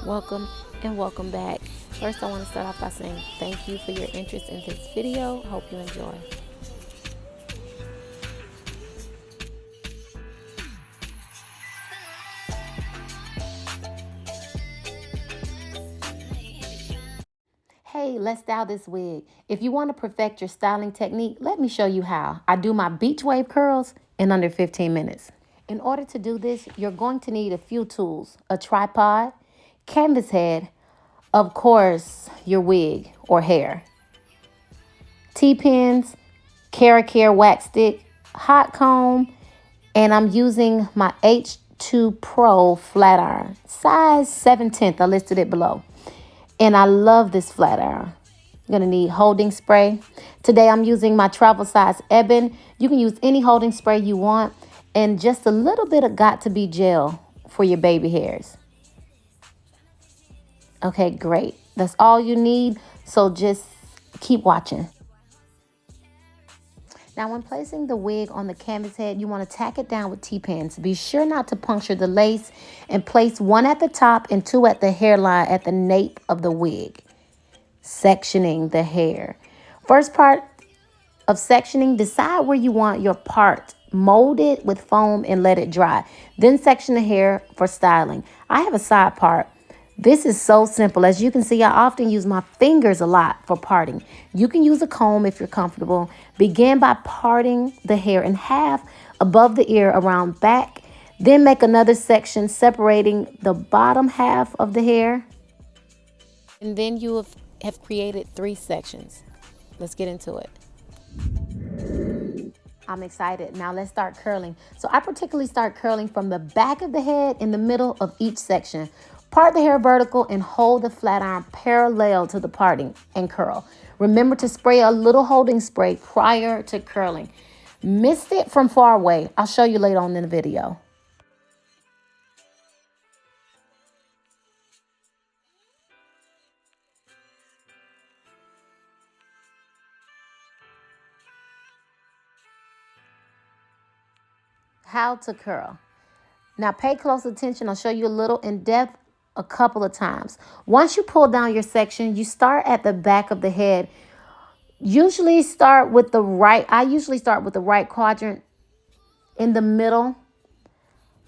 Welcome and welcome back. First, I want to start off by saying thank you for your interest in this video. Hope you enjoy. Hey, let's style this wig. If you want to perfect your styling technique, let me show you how. I do my beach wave curls in under 15 minutes. In order to do this, you're going to need a few tools: a tripod, canvas head, of course, your wig or hair, T-pins, Care wax stick, hot comb, and I'm using my H2 Pro flat iron, size 7/10. I listed it below. And I love this flat iron. You're gonna need holding spray. Today I'm using my travel size Ebon. You can use any holding spray you want, and just a little bit of got to be gel for your baby hairs. Okay, great. That's all you need. So just keep watching. Now, when placing the wig on the canvas head, you want to tack it down with T-pins. Be sure not to puncture the lace, and place one at the top and two at the hairline at the nape of the wig. Sectioning the hair. First part of sectioning, decide where you want your part. Mold it with foam and let it dry. Then section the hair for styling. I have a side part. This is so simple. As you can see, I often use my fingers a lot for parting. You can use a comb if you're comfortable. Begin by parting the hair in half above the ear around back. Then make another section separating the bottom half of the hair. And then you have created 3 sections. Let's get into it. I'm excited. Now let's start curling. So I particularly start curling from the back of the head in the middle of each section. Part the hair vertical and hold the flat iron parallel to the parting and curl. Remember to spray a little holding spray prior to curling. Mist it from far away. I'll show you later on in the video. How to curl. Now pay close attention. I'll show you a little in depth a couple of times. Once you pull down your section, you start at the back of the head. Usually start with the right. I usually start with the right quadrant in the middle.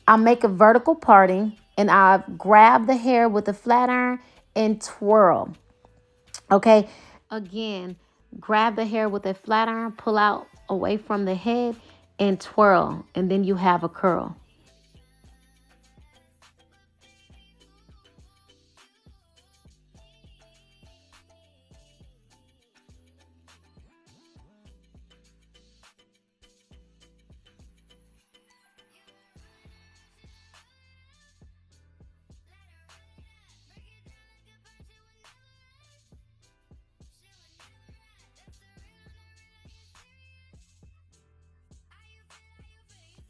I'll make a vertical parting and I'll grab the hair with a flat iron and twirl. Okay. Again, grab the hair with a flat iron, pull out away from the head and twirl. And then you have a curl.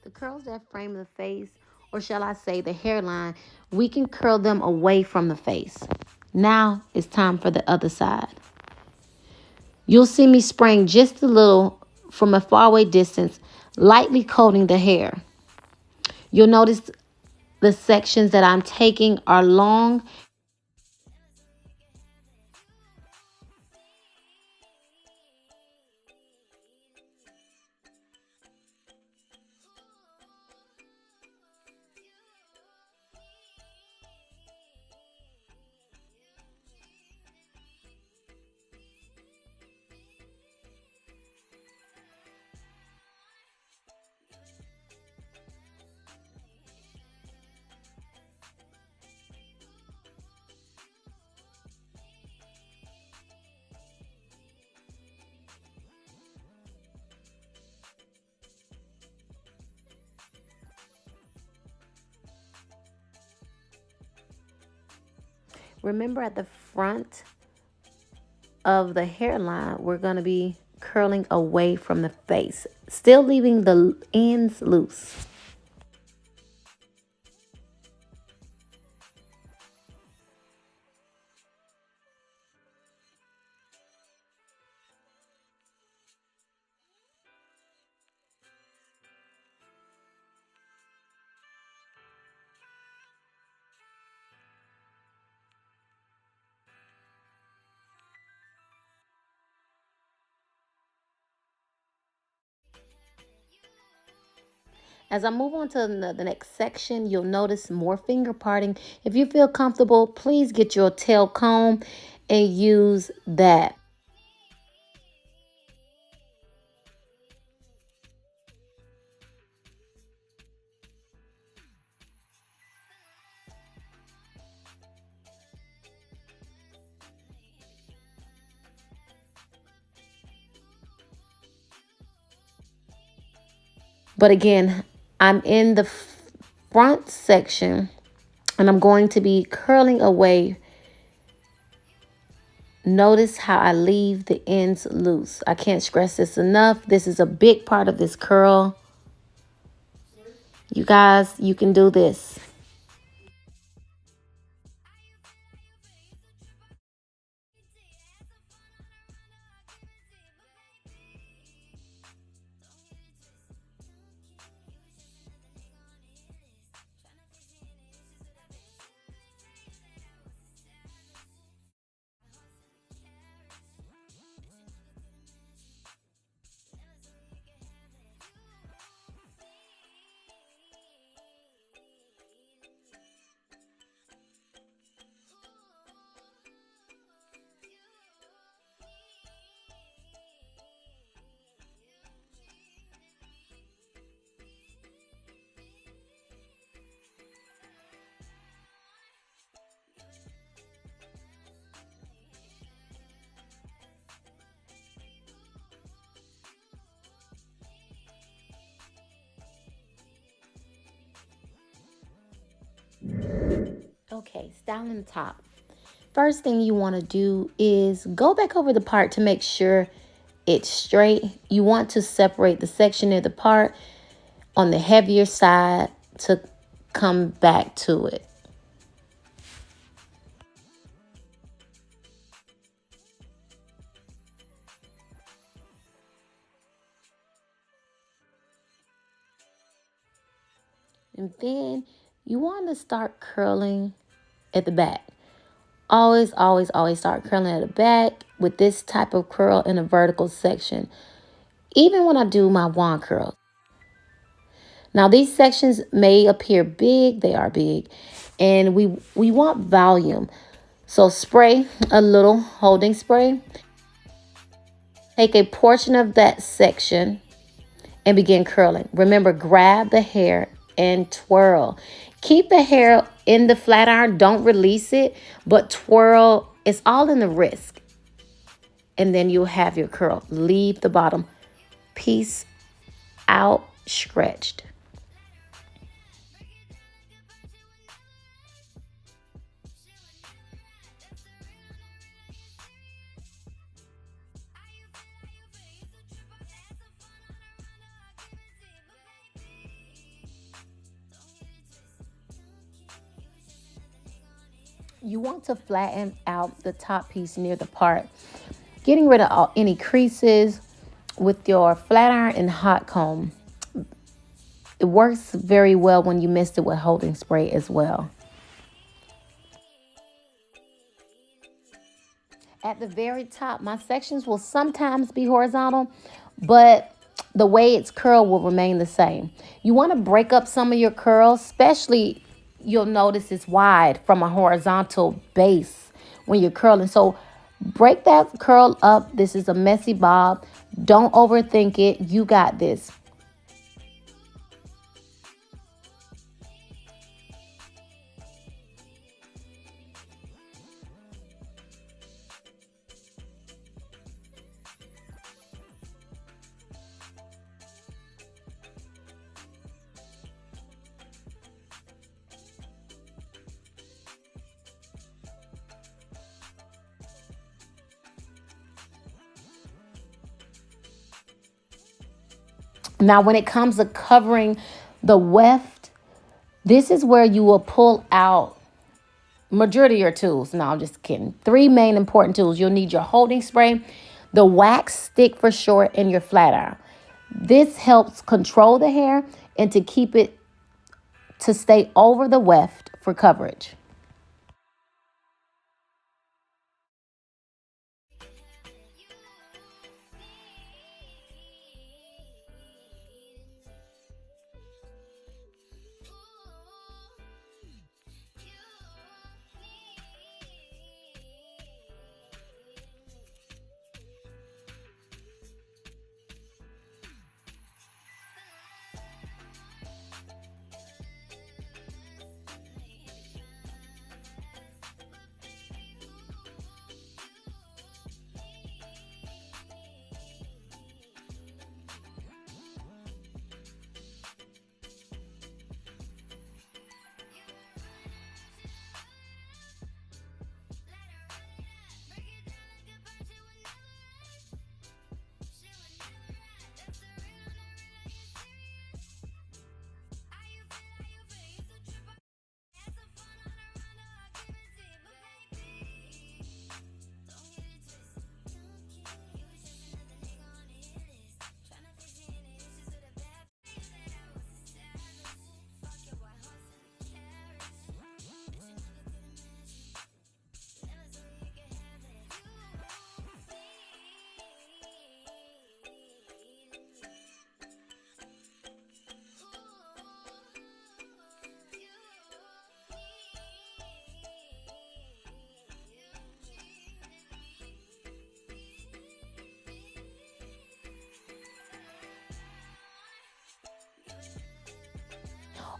The curls that frame the face, or shall I say the hairline, we can curl them away from the face. Now it's time for the other side. You'll see me spraying just a little from a faraway distance, lightly coating the hair. You'll notice the sections that I'm taking are long. Remember, at the front of the hairline, we're going to be curling away from the face, still leaving the ends loose. As I move on to the next section, you'll notice more finger parting. If you feel comfortable, please get your tail comb and use that. But again, I'm in the front section and I'm going to be curling away. Notice how I leave the ends loose. I can't stress this enough. This is a big part of this curl. You guys, you can do this. Okay, styling the top. First thing you want to do is go back over the part to make sure it's straight. You want to separate the section of the part on the heavier side to come back to it. And then you want to start curling at the back. Always, always, always start curling at the back with this type of curl in a vertical section. Even when I do my wand curl. Now these sections may appear big, they are big, and we want volume. So spray a little holding spray. Take a portion of that section and begin curling. Remember, grab the hair and twirl. Keep the hair in the flat iron. Don't release it, but twirl. It's all in the wrist. And then you'll have your curl. Leave the bottom piece out stretched. You want to flatten out the top piece near the part, getting rid of any creases with your flat iron and hot comb. It works very well when you mist it with holding spray as well. At the very top, my sections will sometimes be horizontal, but the way it's curled will remain the same. You want to break up some of your curls, especially you'll notice it's wide from a horizontal base when you're curling. So break that curl up. This is a messy bob. Don't overthink it. You got this. Now, when it comes to covering the weft, this is where you will pull out majority of your tools. No, I'm just kidding. Three main important tools. You'll need your holding spray, the wax stick for short, and your flat iron. This helps control the hair and to keep it to stay over the weft for coverage.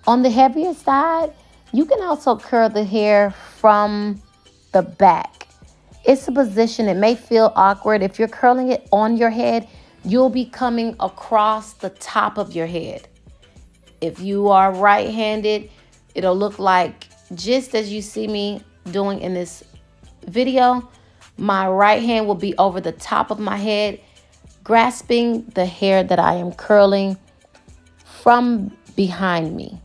On the heavier side, you can also curl the hair from the back. It's a position. It may feel awkward. If you're curling it on your head, you'll be coming across the top of your head. If you are right-handed, it'll look like just as you see me doing in this video. My right hand will be over the top of my head, grasping the hair that I am curling from behind me.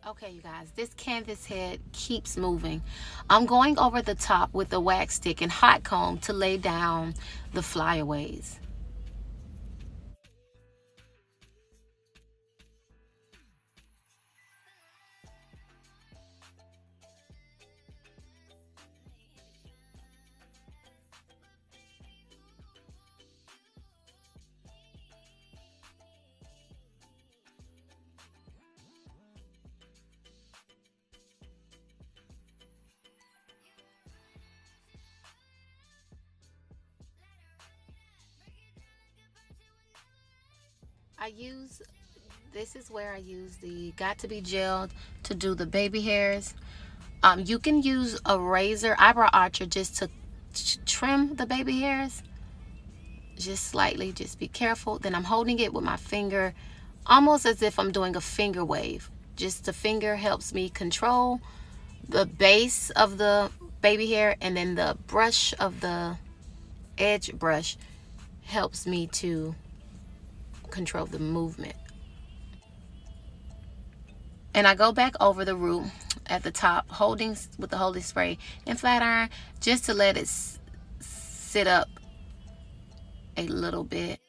Okay, you guys, this canvas head keeps moving. I'm going over the top with the wax stick and hot comb to lay down the flyaways. This is where I use the Got to Be gelled to do the baby hairs. You can use a razor, eyebrow archer, just to trim the baby hairs, just slightly. Just be careful. Then I'm holding it with my finger, almost as if I'm doing a finger wave. Just the finger helps me control the base of the baby hair, and then the brush of the edge brush helps me to control the movement. And I go back over the root at the top, holding with the holding spray and flat iron, just to let it sit up a little bit.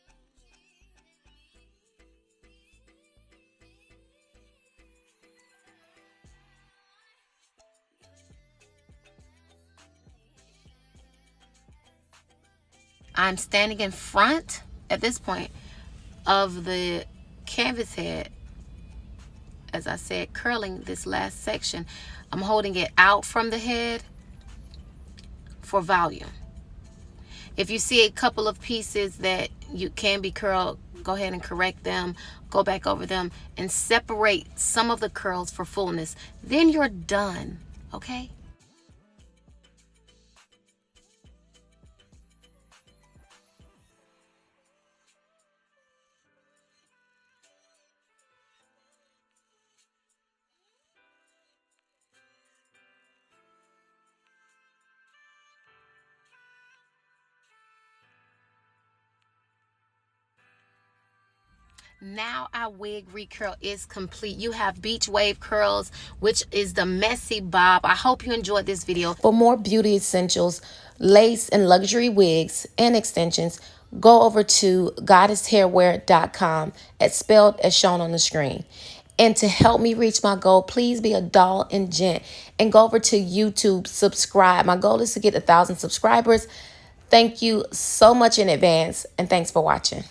I'm standing in front at this point of the canvas head, as I said, curling this last section. I'm holding it out from the head for volume. If you see a couple of pieces that you can be curled, go ahead and correct them, go back over them, and separate some of the curls for fullness. Then you're done, okay? Now our wig recurl is complete. You have beach wave curls, which is the messy bob. I hope you enjoyed this video. For more beauty essentials, lace and luxury wigs and extensions, go over to goddesshairwear.com, as spelled as shown on the screen. And to help me reach my goal, please be a doll and gent and go over to YouTube, subscribe. My goal is to get 1,000 subscribers. Thank you so much in advance, and thanks for watching.